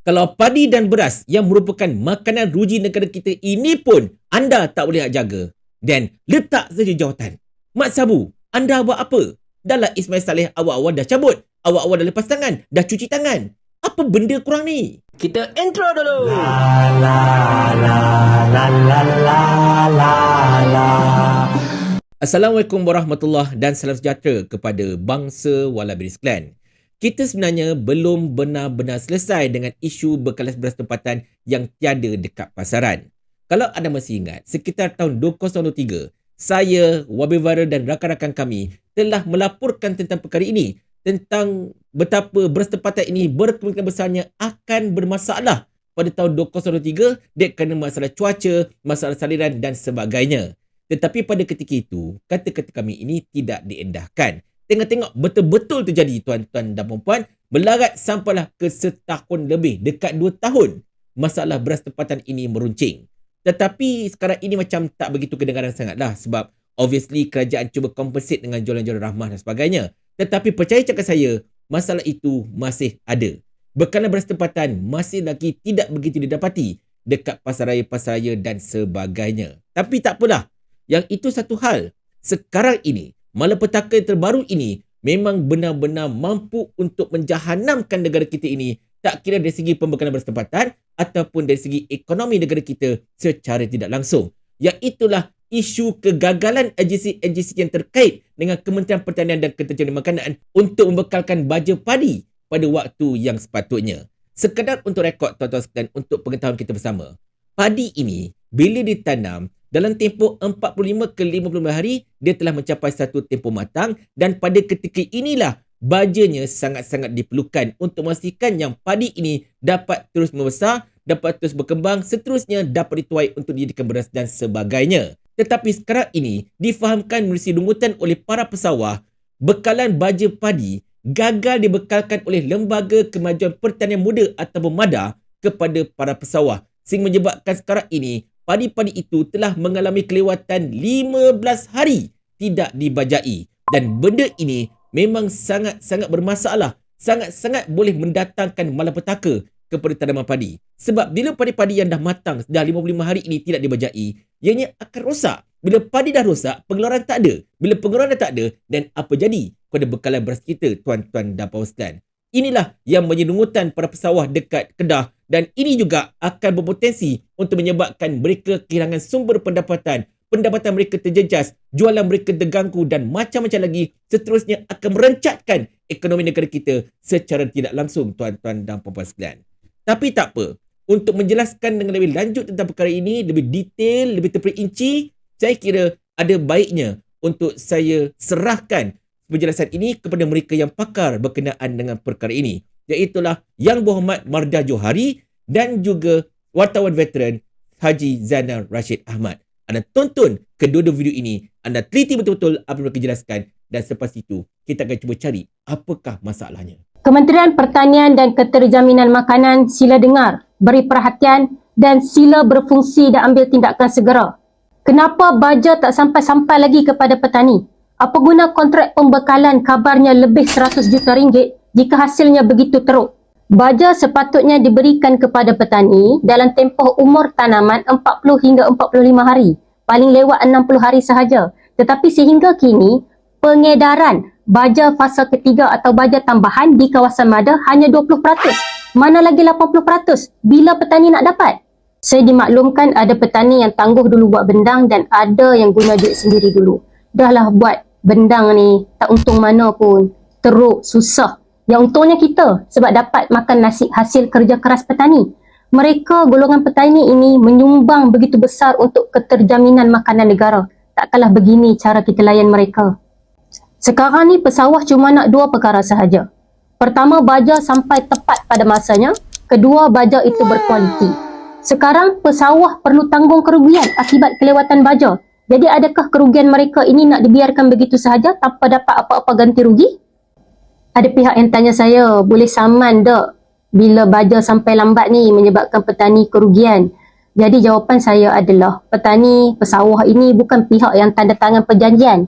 Kalau padi dan beras yang merupakan makanan ruji negara kita ini pun anda tak boleh nak jaga, dan letak saja jawatan. Mat Sabu, anda buat apa? Dahlah Ismail Saleh awal-awal dah cabut, awal-awal dah lepas tangan, dah cuci tangan. Apa benda kurang ni? Kita intro dulu. Assalamualaikum warahmatullahi dan salam sejahtera kepada bangsa Walabiris Clan. Kita sebenarnya belum benar-benar selesai dengan isu bekalan beras tempatan yang tiada dekat pasaran. Kalau anda masih ingat, sekitar tahun 2023, saya, Wabil Vara dan rakan-rakan kami telah melaporkan tentang perkara ini, tentang betapa beras tempatan ini berkemungkinan besarnya akan bermasalah pada tahun 2023 dek kerana masalah cuaca, masalah saliran dan sebagainya. Tetapi pada ketika itu, kata-kata kami ini tidak diendahkan. Tengok-tengok betul-betul terjadi, tuan-tuan dan puan-puan, melarat sampailah ke setahun lebih, dekat 2 tahun, masalah beras tempatan ini meruncing. Tetapi sekarang ini macam tak begitu kedengaran sangatlah, sebab obviously kerajaan cuba compensate dengan jualan-jualan rahmah dan sebagainya. Tetapi percaya cakap saya, masalah itu masih ada. Bekalan beras tempatan masih lagi tidak begitu didapati dekat pasar raya dan sebagainya. Tapi tak apalah, yang itu satu hal. Sekarang ini, malapetaka yang terbaru ini memang benar-benar mampu untuk menjahanamkan negara kita ini, tak kira dari segi pembekalan beras tempatan ataupun dari segi ekonomi negara kita secara tidak langsung. Iaitulah isu kegagalan agensi-agensi yang terkait dengan Kementerian Pertanian dan Keterjaminan Makanan untuk membekalkan baja padi pada waktu yang sepatutnya. Sekadar untuk rekod tuan-tuan sekalian, untuk pengetahuan kita bersama, padi ini bila ditanam dalam tempoh 45 ke 55 hari, dia telah mencapai satu tempoh matang, dan pada ketika inilah bajanya sangat-sangat diperlukan untuk memastikan yang padi ini dapat terus membesar, dapat terus berkembang, seterusnya dapat dituai untuk dijadikan beras dan sebagainya. Tetapi sekarang ini difahamkan melalui lungutan oleh para pesawah, bekalan baja padi gagal dibekalkan oleh Lembaga Kemajuan Pertanian Muda atau MADA kepada para pesawah, sehingga menyebabkan sekarang ini padi-padi itu telah mengalami kelewatan 15 hari tidak dibajai. Dan benda ini memang sangat-sangat bermasalah. Sangat-sangat boleh mendatangkan malapetaka kepada tanaman padi. Sebab bila padi-padi yang dah matang, dah 55 hari ini tidak dibajai, ianya akan rosak. Bila padi dah rosak, pengeluaran tak ada. Bila pengeluaran dah tak ada, dan apa jadi kepada bekalan beras kita, tuan-tuan dan puan sekalian? Inilah yang menjadi nungutan para pesawah dekat Kedah, dan ini juga akan berpotensi untuk menyebabkan mereka kehilangan sumber pendapatan mereka terjejas, jualan mereka terganggu dan macam-macam lagi, seterusnya akan merencatkan ekonomi negara kita secara tidak langsung, tuan-tuan dan puan-puan sekalian. Tapi tak apa, untuk menjelaskan dengan lebih lanjut tentang perkara ini, lebih detail, lebih terperinci, saya kira ada baiknya untuk saya serahkan penjelasan ini kepada mereka yang pakar berkenaan dengan perkara ini, iaitulah Yang Berhormat Mardah Johari dan juga wartawan veteran Haji Zainal Rashid Ahmad. Anda tonton kedua-dua video ini, anda teliti betul-betul apa yang mereka jelaskan, dan selepas itu kita akan cuba cari apakah masalahnya. Kementerian Pertanian dan Keterjaminan Makanan, sila dengar, beri perhatian dan sila berfungsi dan ambil tindakan segera. Kenapa baja tak sampai-sampai lagi kepada petani? Apa guna kontrak pembekalan kabarnya lebih 100 juta ringgit jika hasilnya begitu teruk? Baja sepatutnya diberikan kepada petani dalam tempoh umur tanaman 40 hingga 45 hari. Paling lewat 60 hari sahaja. Tetapi sehingga kini, pengedaran baja fasa ketiga atau baja tambahan di kawasan MADA hanya 20%. Mana lagi 80%? Bila petani nak dapat? Saya dimaklumkan ada petani yang tangguh dulu buat bendang dan ada yang guna duit sendiri dulu. Dahlah buat bendang ni, tak untung mana pun. Teruk, susah. Yang untungnya kita sebab dapat makan nasi hasil kerja keras petani. Mereka, golongan petani ini menyumbang begitu besar untuk keterjaminan makanan negara. Tak kalah begini cara kita layan mereka. Sekarang ni pesawah cuma nak 2 perkara sahaja. Pertama, baja sampai tepat pada masanya. Kedua, baja itu berkualiti. Sekarang pesawah perlu tanggung kerugian akibat kelewatan baja. Jadi adakah kerugian mereka ini nak dibiarkan begitu sahaja tanpa dapat apa-apa ganti rugi? Ada pihak yang tanya saya, boleh saman tak bila baja sampai lambat ni menyebabkan petani kerugian? Jadi jawapan saya adalah, petani pesawah ini bukan pihak yang tanda tangan perjanjian.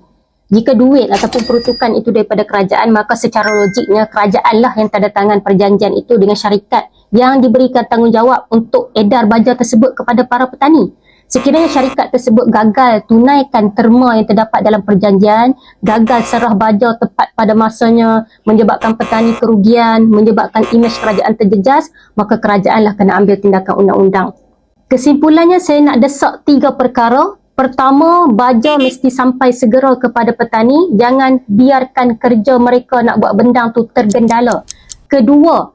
Jika duit ataupun peruntukan itu daripada kerajaan, maka secara logiknya kerajaanlah yang tanda tangan perjanjian itu dengan syarikat yang diberikan tanggungjawab untuk edar baja tersebut kepada para petani. Sekiranya syarikat tersebut gagal tunaikan terma yang terdapat dalam perjanjian, gagal serah baja tepat pada masanya, menyebabkan petani kerugian, menyebabkan imej kerajaan terjejas, maka kerajaanlah kena ambil tindakan undang-undang. Kesimpulannya, saya nak desak 3 perkara. Pertama, baja mesti sampai segera kepada petani. Jangan biarkan kerja mereka nak buat bendang tu tergendala. Kedua,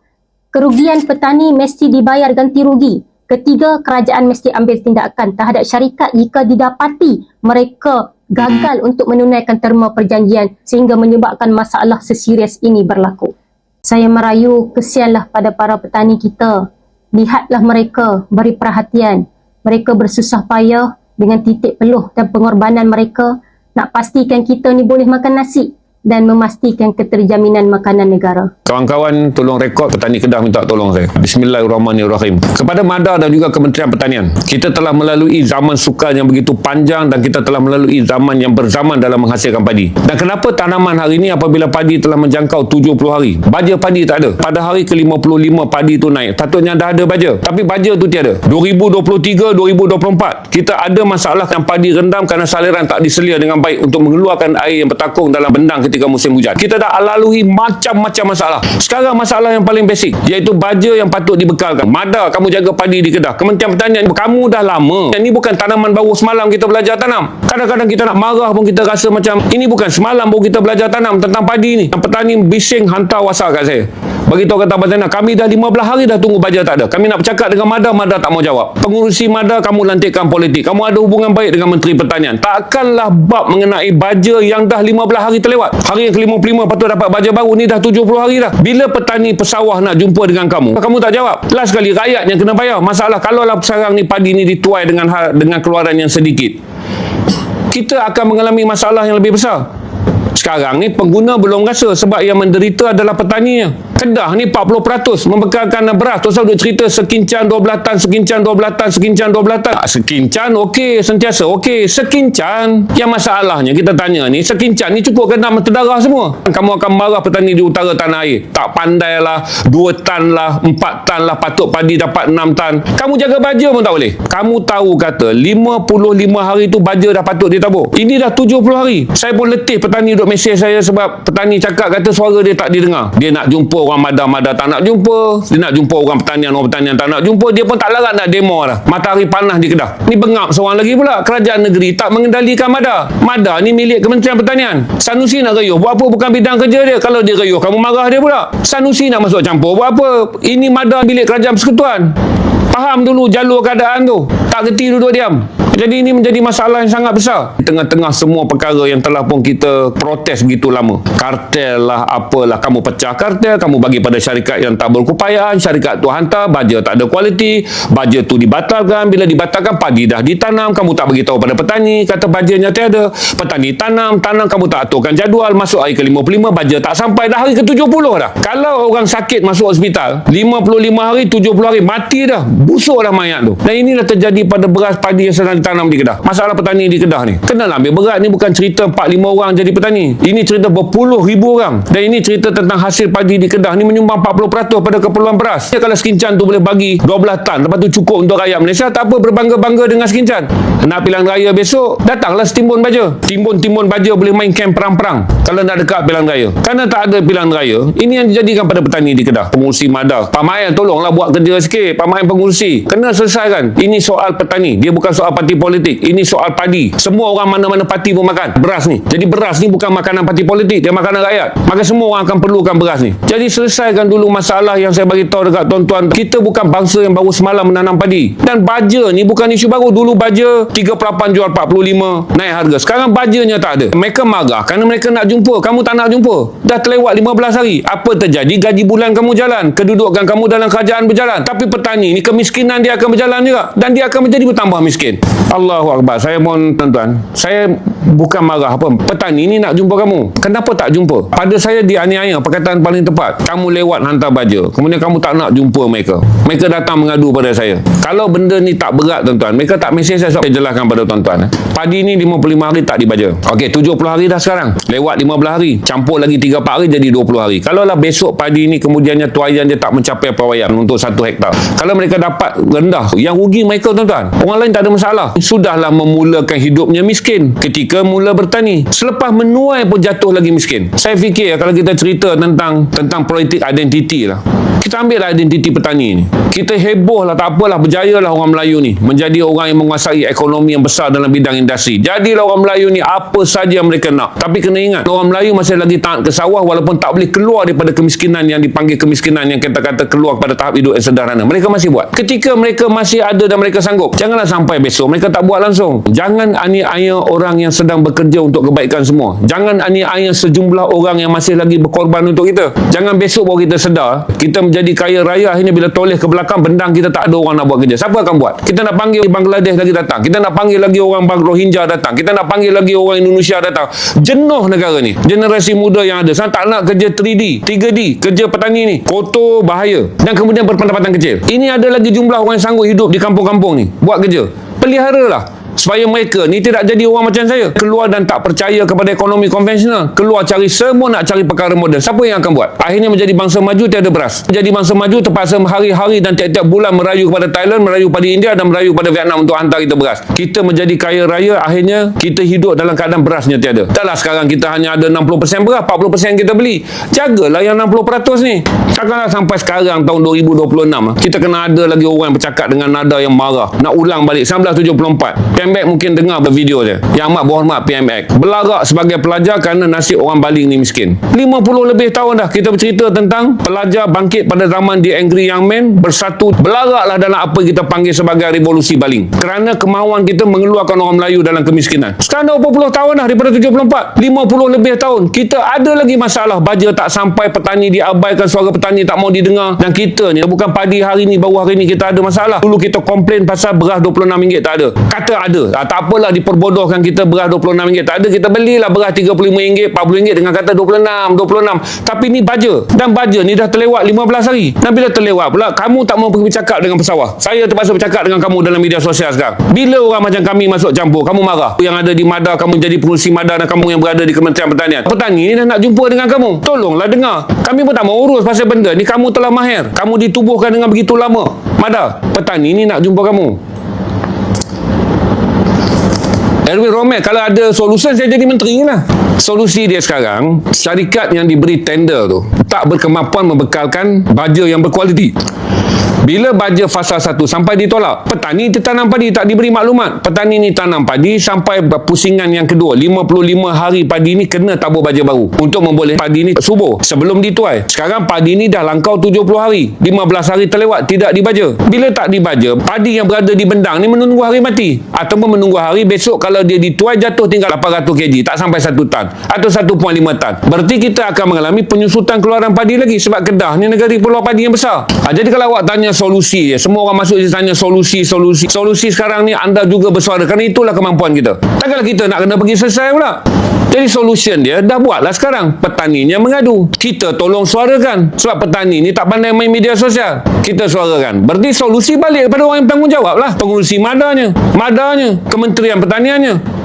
kerugian petani mesti dibayar ganti rugi. Ketiga, kerajaan mesti ambil tindakan terhadap syarikat jika didapati mereka gagal untuk menunaikan terma perjanjian sehingga menyebabkan masalah seserius ini berlaku. Saya merayu, kesianlah pada para petani kita. Lihatlah mereka, beri perhatian. Mereka bersusah payah dengan titik peluh dan pengorbanan mereka nak pastikan kita ni boleh makan nasi dan memastikan keterjaminan makanan negara. Kawan-kawan, tolong rekod petani Kedah minta tolong saya. Bismillahirrahmanirrahim. Kepada MADA dan juga Kementerian Pertanian, kita telah melalui zaman sukar yang begitu panjang dan kita telah melalui zaman yang berzaman dalam menghasilkan padi. Dan kenapa tanaman hari ini apabila padi telah menjangkau 70 hari, baja padi tak ada. Pada hari ke-55 padi itu naik. Patutnya dah ada baja. Tapi baja itu tiada. 2023, 2024, kita ada masalah yang padi rendam kerana saliran tak diselia dengan baik untuk mengeluarkan air yang bertakung dalam bendang ketika musim hujan. Kita dah lalui macam-macam masalah. Sekarang masalah yang paling basic, iaitu baja yang patut dibekalkan. MADA, kamu jaga padi di Kedah. Kementerian Pertanian, kamu dah lama. Ini bukan tanaman baru semalam kita belajar tanam. Kadang-kadang kita nak marah pun kita rasa macam ini bukan semalam baru kita belajar tanam tentang padi ni. Yang petani bising hantar WhatsApp kat saya. Beritahu kata Abang Zainal, kami dah 15 hari dah tunggu baja tak ada. Kami nak bercakap dengan MADA, MADA tak mau jawab. Pengurusi MADA, kamu lantikkan politik. Kamu ada hubungan baik dengan Menteri Pertanian. Takkanlah bab mengenai baja yang dah 15 hari terlewat. Hari yang ke-55 patut dapat baja baru, ni dah 70 hari dah. Bila petani pesawah nak jumpa dengan kamu, kamu tak jawab. Last sekali, rakyat yang kena bayar. Masalah kalaulah sekarang ni padi ni dituai dengan keluaran yang sedikit, kita akan mengalami masalah yang lebih besar. Sekarang ni pengguna belum rasa sebab yang menderita adalah petaninya. Kedah ni 40% membekalkan beras. Tu saya duk cerita sekincan 12 tan, sekincan 12 tan, sekincan 12 tan. Sekincan okey, sentiasa okey. Sekincan. Yang masalahnya kita tanya ni, sekincan ni cukup ke nak terdarah semua? Kamu akan marah petani di utara tanah air. Tak pandai lah, 2 tan lah, 4 tan lah, patut padi dapat 6 tan. Kamu jaga baja pun tak boleh. Kamu tahu kata 55 hari tu baja dah patut ditabur. Ini dah 70 hari. Saya pun letih petani duk mesej saya sebab petani cakap kata suara dia tak didengar. Dia nak jumpa orang MADA tak nak jumpa. Dia nak jumpa orang pertanian tak nak jumpa. Dia pun tak larat nak demo dah. Matahari panas di Kedah. Ni bengap seorang lagi pula. Kerajaan negeri tak mengendalikan MADA. MADA ni milik Kementerian Pertanian. Sanusi nak rayuh. Buat apa? Bukan bidang kerja dia. Kalau dia rayuh, kamu marah dia pula. Sanusi nak masuk campur. Buat apa? Ini MADA milik Kerajaan Persekutuan. Faham dulu jalur keadaan tu. Tak reti duduk diam. Jadi ini menjadi masalah yang sangat besar. Di tengah-tengah semua perkara yang telah pun kita protes begitu lama. Kartel lah, apalah. Kamu pecah kartel, kamu bagi pada syarikat yang tak berkeupayaan. Syarikat tu hantar, baja tak ada kualiti. Baja tu dibatalkan. Bila dibatalkan, padi dah ditanam. Kamu tak beritahu pada petani. Kata bajanya tiada. Petani tanam, kamu tak aturkan jadual. Masuk hari ke-55, baja tak sampai. Dah hari ke-70 dah. Kalau orang sakit masuk hospital, 55 hari, 70 hari, mati dah. Busuk dah mayat tu. Dan inilah terjadi pada beras padi yang sedang tanam di Kedah. Masalah petani di Kedah ni kenalah ambil berat. Ni bukan cerita 4-5 orang jadi petani. Ini cerita berpuluh ribu orang. Dan ini cerita tentang hasil padi di Kedah ni menyumbang 40% pada keperluan beras. Ya, kalau sekincan tu boleh bagi 12 tan, lepas tu cukup untuk rakyat Malaysia, tak apa berbangga-bangga dengan sekincan. Nak pilihan raya besok, datanglah setimbun baja. Timbun-timbun baja boleh main kem perang-perang kalau nak dekat pilihan raya. Kerana tak ada pilihan raya, ini yang dijadikan pada petani di Kedah. Pengurusi MADA, Pak Mayan tolonglah buat kerja sikit. Pak Mayan pengurusi, kena selesaikan. Ini soal petani, dia bukan soal parti politik. Ini soal padi. Semua orang mana-mana parti pun makan beras ni. Jadi beras ni bukan makanan parti politik, dia makanan rakyat. Maka semua orang akan perlukan beras ni. Jadi selesaikan dulu masalah yang saya bagi tahu dekat tuan-tuan. Kita bukan bangsa yang baru semalam menanam padi. Dan baja ni bukan isu baru. Dulu baja 38 jual 45, naik harga. Sekarang bajanya tak ada. Mereka marah kerana mereka nak jumpa, kamu tak nak jumpa. Dah terlewat 15 hari. Apa terjadi? Gaji bulan kamu jalan, kedudukan kamu dalam kerajaan berjalan. Tapi petani ni kemiskinan dia akan berjalan juga, dan dia akan menjadi bertambah miskin. Allahu Akbar. Saya mohon tuan-tuan, saya bukan marah apa. Petani ni nak jumpa kamu. Kenapa tak jumpa? Pada saya dianiaya, perkataan paling tepat. Kamu lewat hantar baja. Kemudian kamu tak nak jumpa mereka. Mereka datang mengadu pada saya. Kalau benda ni tak berat tuan-tuan, mereka tak mesej saya jelaskan pada tuan-tuan. Padi ni 55 hari tak dibaja. Okey, 70 hari dah sekarang. Lewat 15 hari. Campur lagi 3-4 hari jadi 20 hari. Kalaulah besok padi ni kemudiannya tuaian dia tak mencapai pawayan untuk 1 hektar. Kalau mereka dapat rendah, yang rugi mereka tuan-tuan. Orang lain tak ada masalah. Sudahlah memulakan hidupnya miskin ketika mula bertani. Selepas menuai pun jatuh lagi miskin. Saya fikir kalau kita cerita tentang politik identiti lah. Kita ambil lah identiti petani ni. Kita heboh lah, tak apalah, berjayalah orang Melayu ni menjadi orang yang menguasai ekonomi yang besar dalam bidang industri. Jadilah orang Melayu ni apa saja yang mereka nak. Tapi kena ingat, orang Melayu masih lagi taat ke sawah walaupun tak boleh keluar daripada kemiskinan yang dipanggil kemiskinan yang kita kata keluar pada tahap hidup yang sederhana. Mereka masih buat. Ketika mereka masih ada dan mereka sanggup, janganlah sampai besok mereka tak buat langsung. Jangan aniaya orang yang sedang bekerja untuk kebaikan semua. Jangan aniaya sejumlah orang yang masih lagi berkorban untuk kita. Jangan besok baru kita sedar kita menjadi kaya raya, akhirnya bila toleh ke belakang bendang kita tak ada orang nak buat kerja. Siapa akan buat? Kita nak panggil Bangladesh lagi datang. Kita nak panggil lagi orang Rohingya datang. Kita nak panggil lagi orang Indonesia datang. Jenuh negara ni. Generasi muda yang ada sekarang tak nak kerja 3D, kerja petani ni kotor, bahaya dan kemudian berpendapatan kecil. Ini ada lagi jumlah orang yang sanggup hidup di kampung-kampung ni buat kerja. Peliharalah supaya mereka ni tidak jadi orang macam saya, keluar dan tak percaya kepada ekonomi konvensional, keluar cari semua, nak cari perkara moden. Siapa yang akan buat? Akhirnya menjadi bangsa maju tiada beras. Jadi bangsa maju terpaksa hari-hari dan tiap-tiap bulan merayu kepada Thailand, merayu pada India dan merayu pada Vietnam untuk hantar kita beras. Kita menjadi kaya raya, akhirnya kita hidup dalam keadaan berasnya tiada. Taklah sekarang kita hanya ada 60% beras, 40% kita beli. Jagalah yang 60% ni. Takkanlah sampai sekarang tahun 2026 kita kena ada lagi orang yang bercakap dengan nada yang marah. Nak ulang balik 1974. PMX mungkin dengar video dia. Yang amat berhormat PMX belarak sebagai pelajar kerana nasib orang baling ni miskin. 50 lebih tahun dah kita bercerita tentang pelajar bangkit pada zaman The Angry Young Men, bersatu belaraklah dalam apa kita panggil sebagai revolusi baling. Kerana kemahuan kita mengeluarkan orang Melayu dalam kemiskinan. Sekarang dah 40 tahun dah daripada 74. 50 lebih tahun kita ada lagi masalah baja tak sampai, petani diabaikan, suara petani tak mau didengar. Dan kita ni bukan padi hari ni, baru hari ni kita ada masalah. Dulu kita komplain pasal beras RM26 tak ada. Kata ada. Tak apalah diperbodohkan kita, beras RM26 tak ada, kita belilah beras RM35, RM40 dengan kata 26. Tapi ni baja. Dan baja ni dah terlewat 15 hari. Dan bila terlewat pula, kamu tak mau pergi bercakap dengan pesawah. Saya terpaksa bercakap dengan kamu dalam media sosial sekarang. Bila orang macam kami masuk campur, kamu marah. Yang ada di MADA, kamu jadi pengurusi MADA dan kamu yang berada di Kementerian Pertanian. Petani ni dah nak jumpa dengan kamu. Tolonglah dengar. Kami pun tak mau urus pasal benda ni. Kamu telah mahir. Kamu ditubuhkan dengan begitu lama. MADA, petani ni nak jumpa kamu. Erwin Romek, kalau ada solusi saya jadi menteri lah. Solusi dia sekarang, syarikat yang diberi tender tu tak berkemampuan membekalkan baja yang berkualiti. Bila baja fasa 1 sampai ditolak, petani tanam padi tak diberi maklumat. Petani ni tanam padi sampai pusingan yang kedua, 55 hari padi ni kena tabur baja baru untuk memboleh padi ni subur sebelum dituai. Sekarang padi ni dah langkau 70 hari, 15 hari terlewat tidak dibaja. Bila tak dibaja, padi yang berada di bendang ni menunggu hari mati ataupun menunggu hari besok. Kalau dia dituai jatuh tinggal 800 kg, tak sampai 1 tan atau 1.5 tan. Berarti kita akan mengalami penyusutan keluaran padi lagi sebab Kedah ni negara peluang padi yang besar. Jadi kalau awak tanya solusi, semua orang masuk dia tanya solusi sekarang ni anda juga bersuara kerana itulah kemampuan kita. Takkanlah kita nak kena pergi selesai pula. Jadi solution dia dah buatlah sekarang. Petaninya mengadu, kita tolong suarakan sebab petani ni tak pandai main media sosial, kita suarakan. Berarti solusi balik kepada orang yang bertanggungjawab lah, pengurusi madanya, Kementerian Pertaniannya.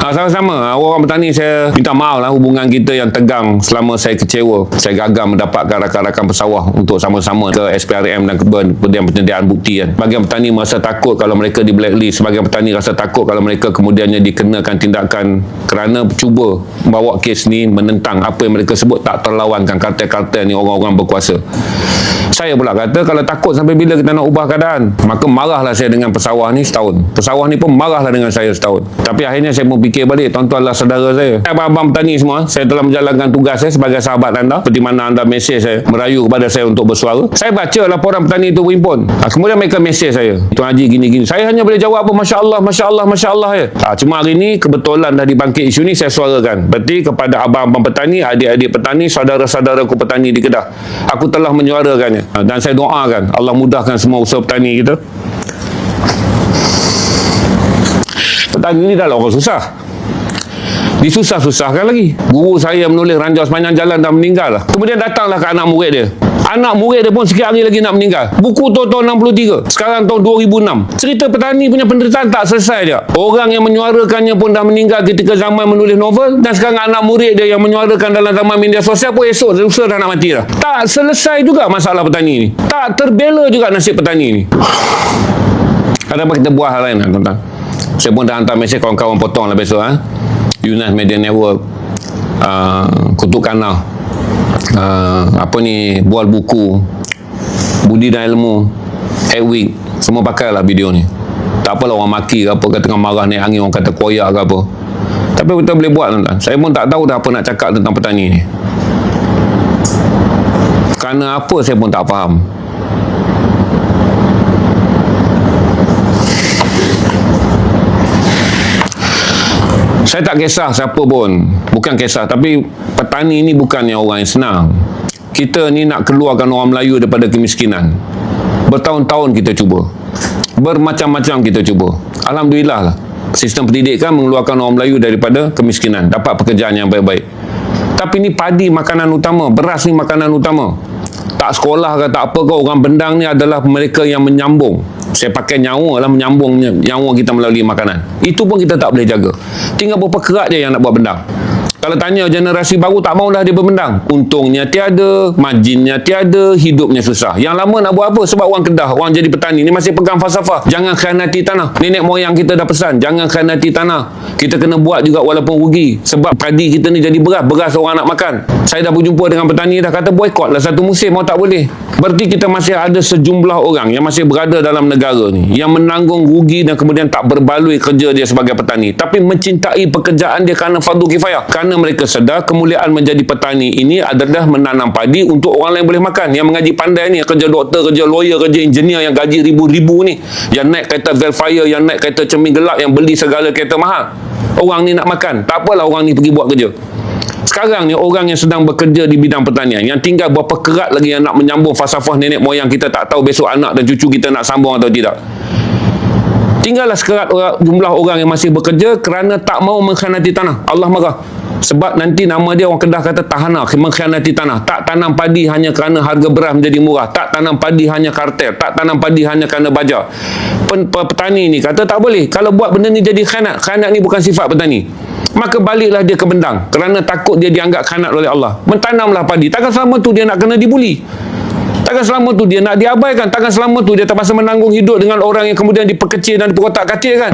Sama-sama orang petani, saya minta maaf lah hubungan kita yang tegang selama saya kecewa. Saya gagal mendapatkan rakan-rakan pesawah untuk sama-sama ke SPRM dan kemudian penyediaan bukti kan. Bahagian petani merasa takut kalau mereka di blacklist. Sebagian petani rasa takut kalau mereka kemudiannya dikenakan tindakan kerana cuba membawa kes ni menentang apa yang mereka sebut tak terlawankan kartel-kartel ni, orang-orang berkuasa. Saya pula kata kalau takut sampai bila kita nak ubah keadaan, maka marahlah saya dengan pesawah ni setahun. Pesawah ni pun marahlah dengan saya setahun. Tapi akhirnya saya pun fikir balik, tuan-tuanlah saudara saya, abang-abang petani semua, saya telah menjalankan tugas saya sebagai sahabat anda. Seperti mana anda mesej saya, merayu kepada saya untuk bersuara. Saya baca laporan petani itu berhimpun. Kemudian mereka mesej saya, Tuan Haji gini-gini. Saya hanya boleh jawab apa Masya Allah ya. Cuma hari ni kebetulan dah dibangkit isu ni, saya suarakan. Berarti kepada abang-abang petani, adik-adik petani, saudara-saudaraku petani di Kedah, aku telah menyuarakannya. Dan saya doakan Allah mudahkan semua usaha petani kita. Petani ni dah lah orang susah. Disusah-susahkan lagi. Guru saya menulis ranjau sepanjang jalan dah meninggal lah. Kemudian datanglah ke anak murid dia. Anak murid dia pun sikit hari lagi nak meninggal. Buku tu tahun 63. Sekarang tahun 2006. Cerita petani punya penderitaan tak selesai dia. Orang yang menyuarakannya pun dah meninggal ketika zaman menulis novel. Dan sekarang anak murid dia yang menyuarakan dalam zaman media sosial pun esok lusa dah nak mati dah. Tak selesai juga masalah petani ni. Tak terbela juga nasib petani ni. Kenapa kita buat hal lain, tuan-tuan? Saya pun dah hantar mesej kawan-kawan potong lah besok. Yunas Media Network, Kutuk Kanal, Bual Buku, Budi dan Ilmu, Edweek, semua pakai lah video ni. Tak apalah orang maki ke apa, kata tengah marah naik angin, orang kata koyak ke apa. Tapi kita boleh buat, tuan-tuan. Saya pun tak tahu dah apa nak cakap tentang petani ni. Kerana apa saya pun tak faham. Saya tak kisah siapa pun. Bukan kisah. Tapi petani ni bukannya orang yang senang. Kita ni nak keluarkan orang Melayu daripada kemiskinan. Bertahun-tahun kita cuba. Bermacam-macam kita cuba. Alhamdulillah lah. Sistem pendidikan mengeluarkan orang Melayu daripada kemiskinan. Dapat pekerjaan yang baik-baik. Tapi ni padi makanan utama. Beras ni makanan utama. Tak sekolah ke tak apa ke, orang Bendang ni adalah mereka yang menyambung. Saya pakai nyawa lah, menyambung nyawa kita melalui makanan. Itu pun kita tak boleh jaga. Tinggal berapa kerat je yang nak buat bendang. Kalau tanya generasi baru, tak maulah dia berbendang. Untungnya tiada, marginnya tiada, hidupnya susah. Yang lama nak buat apa? Sebab orang Kedah, orang jadi petani ni masih pegang falsafah. Jangan khianati tanah. Nenek moyang kita dah pesan, jangan khianati tanah. Kita kena buat juga walaupun rugi. Sebab padi kita ni jadi beras orang nak makan. Saya dah berjumpa dengan petani dah kata boykot lah satu musim, mau tak boleh. Berarti kita masih ada sejumlah orang yang masih berada dalam negara ni, yang menanggung rugi dan kemudian tak berbaloi kerja dia sebagai petani. Tapi mencintai pekerjaan dia kerana fardu kifayah. Kerana mereka sedar kemuliaan menjadi petani ini adalah menanam padi untuk orang lain boleh makan. Yang mengaji pandai ni, kerja doktor, kerja lawyer, kerja engineer yang gaji ribu-ribu ni, yang naik kereta Velfire, yang naik kereta cermin gelap, yang beli segala kereta mahal. Orang ni nak makan. Tak apalah orang ni pergi buat kerja. Sekarang ni orang yang sedang bekerja di bidang pertanian, yang tinggal berapa kerat lagi yang nak menyambung falsafah nenek moyang kita, tak tahu besok anak dan cucu kita nak sambung atau tidak. Tinggallah sekerat jumlah orang yang masih bekerja kerana tak mau mengkhianati tanah. Allah marah. Sebab nanti nama dia orang Kedah kata tahana, mengkhianati tanah. Tak tanam padi hanya kerana harga beras menjadi murah. Tak tanam padi hanya kartel. Tak tanam padi hanya kerana baja. Petani ni kata tak boleh. Kalau buat benda ni jadi khianat. Khianat ni bukan sifat petani. Maka baliklah dia ke Bendang kerana takut dia dianggap khianat oleh Allah. Mentanamlah padi. Takkan selama tu dia nak kena dibuli. Takkan selama tu dia nak diabaikan. Takkan selama tu dia terpaksa menanggung hidup dengan orang yang kemudian diperkecil dan diperotak-katil kan.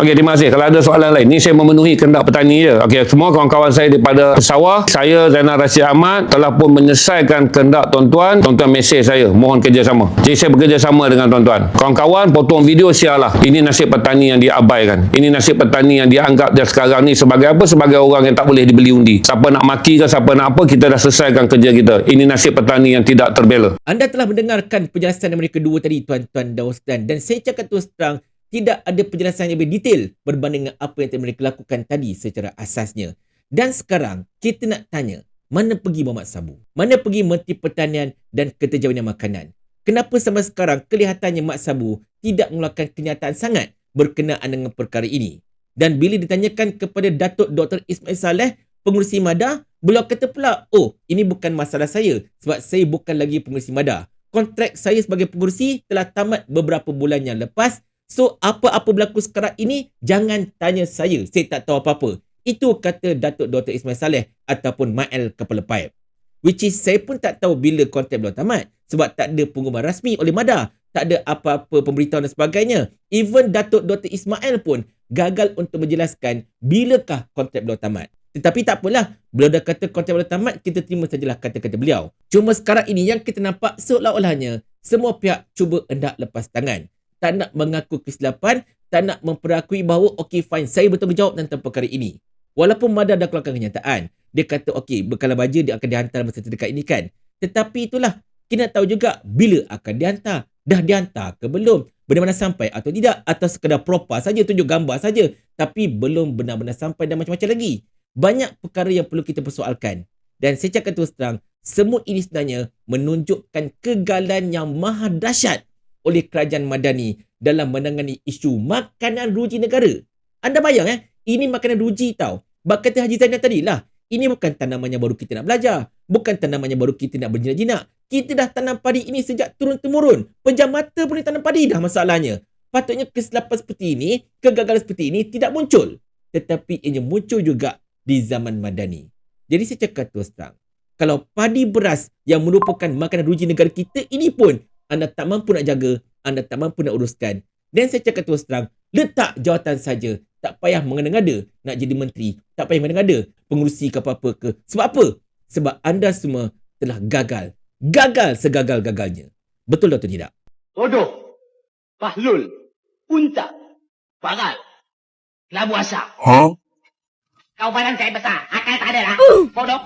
Okey, terima kasih. Kalau ada soalan lain, ni saya memenuhi kehendak petani je. Okey, semua kawan-kawan saya daripada sawah, saya Zainal Rashid Ahmad telah pun menyelesaikan kehendak tuan-tuan. Tuan-tuan mesej saya, mohon kerjasama. Jadi saya bekerjasama dengan tuan-tuan. Kawan-kawan potong video, siarlah. Ini nasib petani yang diabaikan. Ini nasib petani yang dianggap dia sekarang ni sebagai apa? Sebagai orang yang tak boleh dibeli undi. Siapa nak maki ke, siapa nak apa, kita dah selesaikan kerja kita. Ini nasib petani yang tidak terbela. Anda telah mendengarkan penjelasan dari mereka dua tadi, tuan-tuan dan Ustaz, dan saya cakap terus terang, tidak ada penjelasan yang lebih detail berbanding dengan apa yang mereka lakukan tadi secara asasnya. Dan sekarang, kita nak tanya, mana pergi Muhammad Sabu? Mana pergi Menteri Pertanian dan Keterjaminan Makanan? Kenapa sampai sekarang kelihatannya Mat Sabu tidak mengeluarkan kenyataan sangat berkenaan dengan perkara ini? Dan bila ditanyakan kepada Datuk Dr. Ismail Saleh, pengurusi MADA, beliau kata pula, oh, ini bukan masalah saya sebab saya bukan lagi pengurusi MADA. Kontrak saya sebagai pengurusi telah tamat beberapa bulan yang lepas. So, apa-apa berlaku sekarang ini, jangan tanya saya tak tahu apa-apa. Itu kata Datuk Dr. Ismail Saleh ataupun Mael Kepala Paip. Which is, saya pun tak tahu bila kontrak beliau tamat. Sebab tak ada pengumuman rasmi oleh MADA. Tak ada apa-apa pemberitahuan dan sebagainya. Even Datuk Dr. Ismail pun gagal untuk menjelaskan bilakah kontrak beliau tamat. Tetapi tak apalah, beliau dah kata kontrak beliau tamat, kita terima sajalah kata-kata beliau. Cuma sekarang ini yang kita nampak seolah-olahnya semua pihak cuba hendak lepas tangan. Tak nak mengaku kesilapan, tak nak memperakui bahawa okey fine, saya bertanggungjawab tentang perkara ini. Walaupun MADA dah keluarkan kenyataan, dia kata okey, bekalan baja dia akan dihantar masa terdekat ini kan. Tetapi itulah, kita nak tahu juga bila akan dihantar. Dah dihantar ke belum? Benar-benar sampai atau tidak? Atau sekadar propa saja, tunjuk gambar saja, tapi belum benar-benar sampai dan macam-macam lagi. Banyak perkara yang perlu kita persoalkan. Dan saya cakap terus terang, semua ini sebenarnya menunjukkan kegagalan yang maha dahsyat oleh kerajaan Madani dalam menangani isu makanan ruji negara. Anda bayang ini makanan ruji tau. Bak kata Haji Zainal tadi lah, ini bukan tanaman yang baru kita nak belajar. Bukan tanaman yang baru kita nak berjinak-jinak. Kita dah tanam padi ini sejak turun-temurun. Pejam mata pun tanam padi dah masalahnya. Patutnya kesilapan seperti ini, kegagalan seperti ini tidak muncul. Tetapi ianya muncul juga di zaman Madani. Jadi saya cakap terus terang, kalau padi beras yang merupakan makanan ruji negara kita ini pun anda tak mampu nak jaga, anda tak mampu nak uruskan, dan saya cakap terus terang, letak jawatan saja. Tak payah mengada-ngada nak jadi menteri. Tak payah mengada-ngada pengurusi ke apa-apa ke. Sebab apa? Sebab anda semua telah gagal. Gagal segagal-gagalnya. Betul atau tidak? Bodoh, Fahlul, Unta, Bagal, Kelabu Asap. Kau badan saya besar, akal tak ada lah. Bodoh.